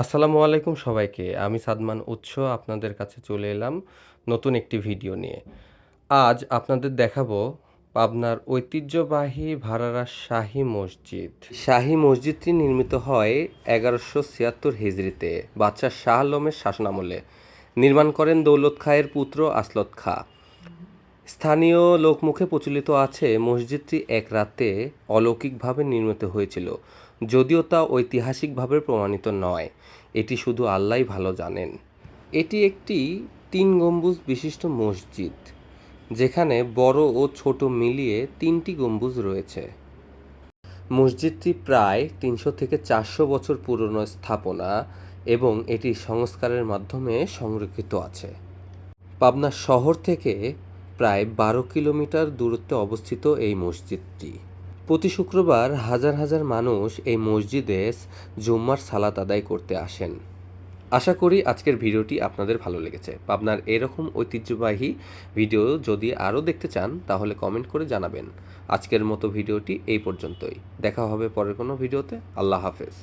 আসসালামু আলাইকুম সবাইকে। আমি সাদমান উৎস আপনাদের কাছে চলে এলাম নতুন একটি ভিডিও নিয়ে। আজ আপনাদের দেখাবো পাবনার ঐতিহ্যবাহী ভারারা শাহী মসজিদ। শাহী মসজিদটি নির্মিত হয় ১১৭৬ হিজরিতে বাদশাহ শাহ আলমের শাসনামলে। নির্মাণ করেন দৌলত খাঁয়ের পুত্র আসলত খাঁ। স্থানীয় লোকমুখে প্রচলিত আছে মসজিদটি এক রাতে অলৌকিকভাবে নির্মিত হয়েছিল, যদিও তা ঐতিহাসিকভাবে প্রমাণিত নয়। এটি শুধু আল্লাহই ভালো জানেন। এটি একটি ৩ গম্বুজ বিশিষ্ট মসজিদ, যেখানে বড় ও ছোট মিলিয়ে ৩টি গম্বুজ রয়েছে। মসজিদটি প্রায় ৩০০ থেকে ৪০০ বছর পুরনো স্থাপনা এবং এটি সংস্কারের মাধ্যমে সংরক্ষিত আছে। পাবনা শহর থেকে প্রায় ১২ কিলোমিটার দূরত্বে অবস্থিত এই মসজিদটি। প্রতি শুক্রবার হাজার হাজার মানুষ এই মসজিদে জুম্মার সালাত আদায় করতে আসেন। আশা করি আজকের ভিডিওটি আপনাদের ভালো লেগেছে। পাবনার এরকম ঐতিহ্যবাহী ভিডিও যদি আরও দেখতে চান তাহলে কমেন্ট করে জানাবেন। আজকের মতো ভিডিওটি এই পর্যন্তই। দেখা হবে পরের কোনো ভিডিওতে। আল্লাহ হাফেজ।